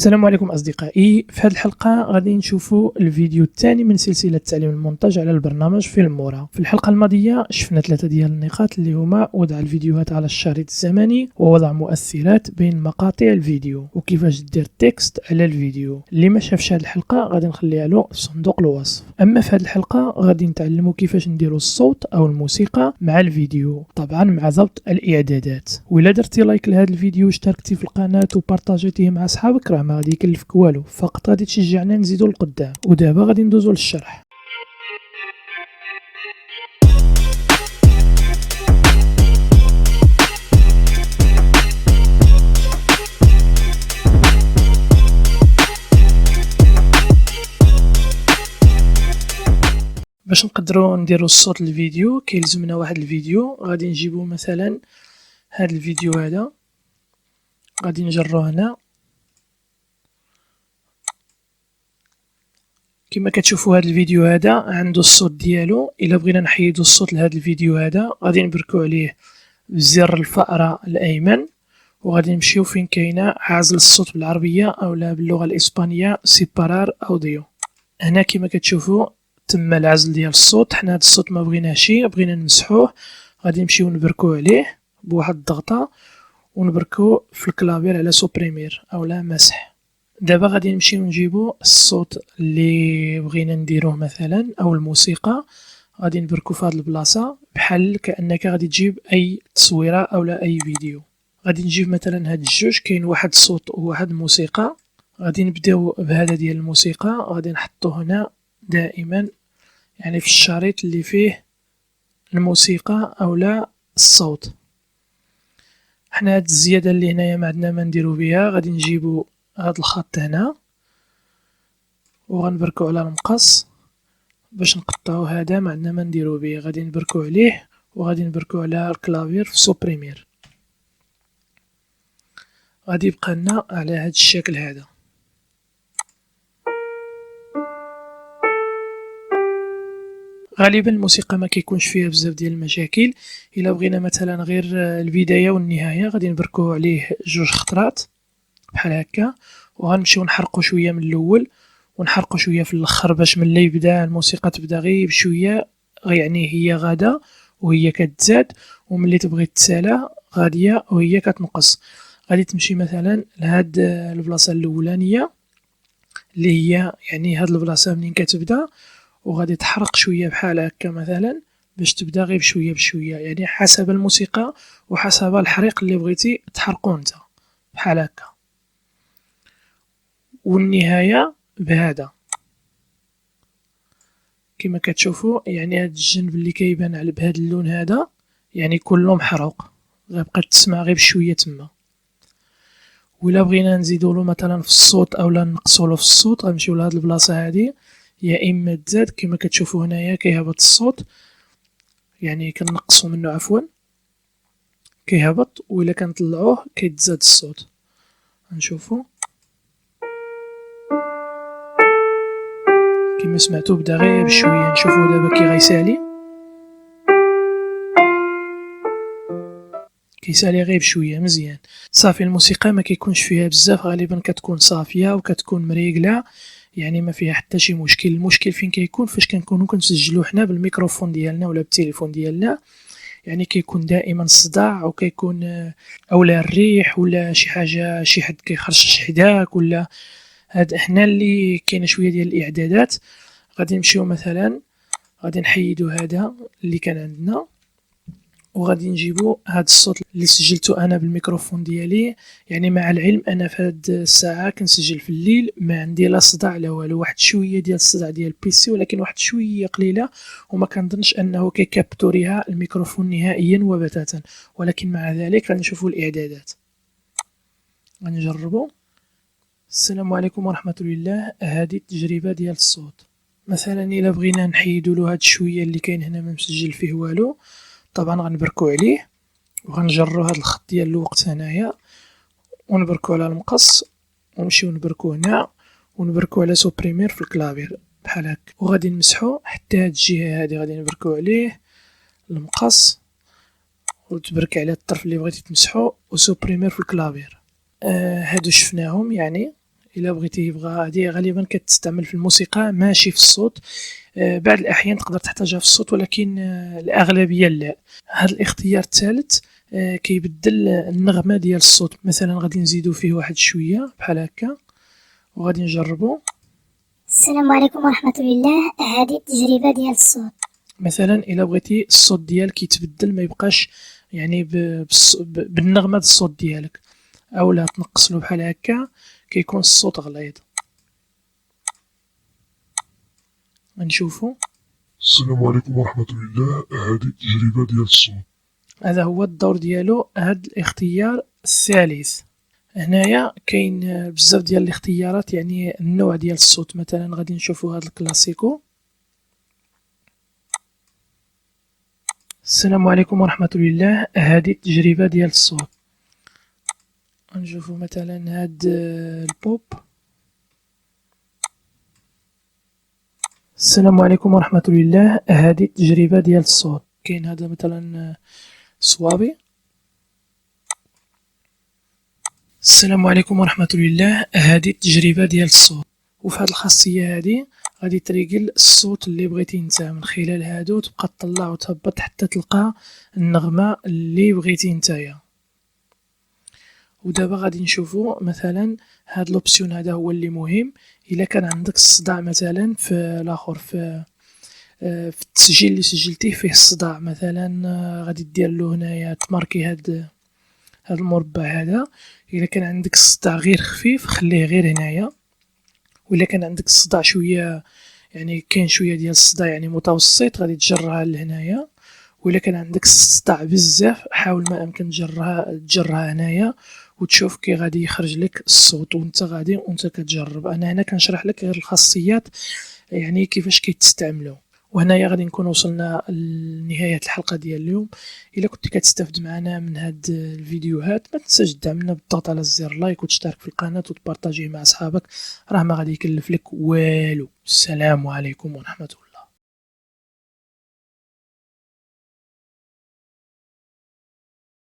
السلام عليكم أصدقائي. في هذه الحلقة غادي نشوفوا الفيديو الثاني من سلسلة تعليم المونتاج على البرنامج فيلمورا. في الحلقة الماضية شفنا 3 ديال النقاط اللي هما وضع الفيديوهات على الشريط الزمني ووضع مؤثرات بين مقاطع الفيديو وكيفاش دير تكست على الفيديو. اللي ما شافش هذه الحلقة غادي نخليها له في صندوق الوصف. أما في هذه الحلقة غادي نتعلموا كيفاش نديروا الصوت أو الموسيقى مع الفيديو، طبعا مع ضبط الإعدادات. وإلا درتي لايك لهذا الفيديو واشتركتي في القناة وبارطاجيتيه مع أصحابك راه ما غادي يكلفك والو، فقط غادي تشجعنا نزيدو لقدام. ودابا غادي ندوزو للشرح. باش نقدروا نديروا الصوت للفيديو كيلزمنا واحد الفيديو. غادي نجيبو مثلا هذا الفيديو هذا، غادي نجروه هنا كما كتشوفوا. هذا الفيديو هذا عنده الصوت ديالو. الا بغينا نحيدوا الصوت لهذا الفيديو هذا غادي نبركو عليه بزر الفأرة الايمن، وغادي نمشيو فين كاينه عازل الصوت بالعربيه اولا باللغه الاسبانيه سيبارار اوديو. هنا كما كتشوفوا تم العزل ديال الصوت. حنا هذا الصوت ما بغيناش، بغينا نمسحوه. غادي نمشيو نبركو عليه بواحد الضغطه ونبركو في الكلافير على سوبريمير اولا مسح. دابا غادي نمشيو نجيبو الصوت اللي بغينا نديروه مثلا او الموسيقى، غادي نبركو في هذه البلاصه بحال كانك غادي تجيب اي تصويره اولا اي فيديو. غادي نجيب مثلا هاد الجوج، كاين واحد صوت وواحد موسيقى. غادي نبداو بهذا ديال الموسيقى، غادي نحطو هنا دائما يعني في الشريط اللي فيه الموسيقى اولا الصوت. حنا هاد الزياده اللي هنايا ما عندنا ما نديرو بها. غادي نجيبو هاد الخط هنا وغنبركو على المقص باش نقطعو. هذا ما عندنا ما نديرو به، غادي نبركو عليه وغادي نبركو على الكلافير في سوبريمير. غادي يبقى لنا على هاد الشكل هذا. غالبا الموسيقى ما كيكونش فيها بزاف ديال المشاكل. الا بغينا مثلا غير البدايه والنهايه غادي نبركو عليه 2 خطرات بحال هكا، وغنمشيو نحرقو شويه من الاول ونحرقو شويه في الاخر باش ملي يبدا الموسيقى تبدا غير بشويه، يعني هي غاده وهي كتزاد، وملي تبغي تسالى غاديه وهي كتنقص. غادي تمشي مثلا لهاد البلاصه الاولانيه اللي هي يعني هاد البلاصه منين كتبدا، وغادي تحرق شويه بحال هكا مثلا باش تبدا غير بشويه بشويه، يعني حسب الموسيقى وحسب الحريق اللي بغيتي تحرقو انت بحال هكا. والنهايه بهذا كما كتشوفوا، يعني هاد الجنب اللي كيبان على بهذا اللون هذا يعني كله محروق، غيبقى تسمع غير بشويه تما. ولا بغينا نزيدو له مثلا في الصوت اولا نقصوا له في الصوت غنمشيو لهاد البلاصه هذه، يا اما تزاد كما كتشوفوا هنايا كيهبط الصوت، يعني كنقصوا منه عفوا كيهبط، وإلا كنطلعوه كيتزاد الصوت. نشوفوا كما سمعتوا بدا غير بشويه. نشوفوا دابا كي غيسالي، كيسالي غير بشويه مزيان. صافي الموسيقى ما كيكونش فيها بزاف، غالبا كتكون صافيه وكتكون مريقله، يعني ما فيها حتى شي مشكل. المشكل فين كيكون فاش كنكونوا كنسجلوا حنا بالميكروفون ديالنا ولا بالتليفون ديالنا، يعني كيكون دائما الصداع وكيكون اولا الريح ولا شي حاجه شي حد كيخرشش حداك ولا هاد. حنا اللي كاينه شويه ديال الاعدادات غادي نمشيو مثلا غادي نحيدو هذا اللي كان عندنا، وغادي نجيبو هاد الصوت اللي سجلته انا بالميكروفون ديالي. يعني مع العلم انا في هاد الساعه كنسجل في الليل، ما عندي لا صداع لا والو، واحد شويه ديال الصداع ديال البيسي ولكن واحد شويه قليله، وما كنظنش انه كيكابتوريها الميكروفون نهائيا وبتاتا. ولكن مع ذلك غنشوفوا الاعدادات، غنجربوا. السلام عليكم ورحمه الله. هذه التجربه ديال الصوت. مثلا الا بغينا نحيدوا له هاد شويه اللي كاين هنا ما مسجل فيه والو، طبعا غنبركو عليه وغنجرو هاد الخط ديال الوقت هنايا ونبركو على المقص ونمشيو نبركو هنا ونبركو على سوبريمير في الكلافير بحال هكا، وغادي نمسحو حتى هاد الجهه هادي غادي نبركو عليه المقص وتبرك على الطرف اللي بغيتي تمسحو وسوبريمير في الكلافير. هادو شفناهم يعني الا بغيتي هذه غالبا كتستعمل في الموسيقى ماشي في الصوت. بعض الاحيان تقدر تحتاجها في الصوت، ولكن الاغلبيه لا. هذا الاختيار الثالث كيبدل النغمه ديال الصوت. مثلا غادي نزيدو فيه واحد شويه بحال هكا وغادي نجربو. السلام عليكم ورحمة الله. هذه التجربة ديال الصوت. مثلا الا بغيتي الصوت ديالك يتبدل ما يبقاش يعني بالنغمه د الصوت ديالك، اولا تنقص له بحال هكا كيكون الصوت غليظ. غنشوفو. السلام عليكم ورحمة الله. هذه التجربة ديال الصوت. هذا هو الدور ديالو، هذا الاختيار الثالث. هنايا كاين بزاف ديال الاختيارات، يعني النوع ديال الصوت. مثلا غادي نشوفو هذا الكلاسيكو. السلام عليكم ورحمة الله. هذه التجربة ديال الصوت. نشوفو مثلا هاد البوب. السلام عليكم ورحمة الله. هذه التجربة ديال الصوت. كاين هذا مثلا صوابي. السلام عليكم ورحمة الله. هذه التجربة ديال الصوت. وفي هذه الخاصية هذه غادي تريقل الصوت اللي بغيتي انت. من خلال هادو تبقى تطلع وتهبط حتى تلقى النغمة اللي بغيتي نتايا. ودابا غادي نشوفو مثلا هاد لوبسيون. هذا هو اللي مهم. الا كان عندك الصداع مثلا في الاخر في التسجيل اللي سجلتيه فيه الصداع مثلا، غادي دير له هنايا تماركي هاد المربع هذا. الا كان عندك الصداع غير خفيف خليه غير هنايا، وإلا كان عندك الصداع شويه يعني كاين شويه ديال الصداع يعني متوسط غادي تجرها لهنايا. وإلا كان عندك الصداع بزاف حاول ما امكن تجرها هنايا وتشوف كي غادي يخرج لك الصوت وانت كتجرب. انا هنا كنشرح لك غير الخاصيات يعني كيفاش كيتستعملوا. وهنايا غادي نكون وصلنا لنهاية الحلقة ديال اليوم. إلا كنت كتستافد معنا من هاد الفيديوهات ما تنساش تدعمنا بالضغط على زر لايك وتشترك في القناة وتبارطاجيه مع أصحابك، راه ما غادي يكلف لك والو. السلام عليكم ورحمة الله.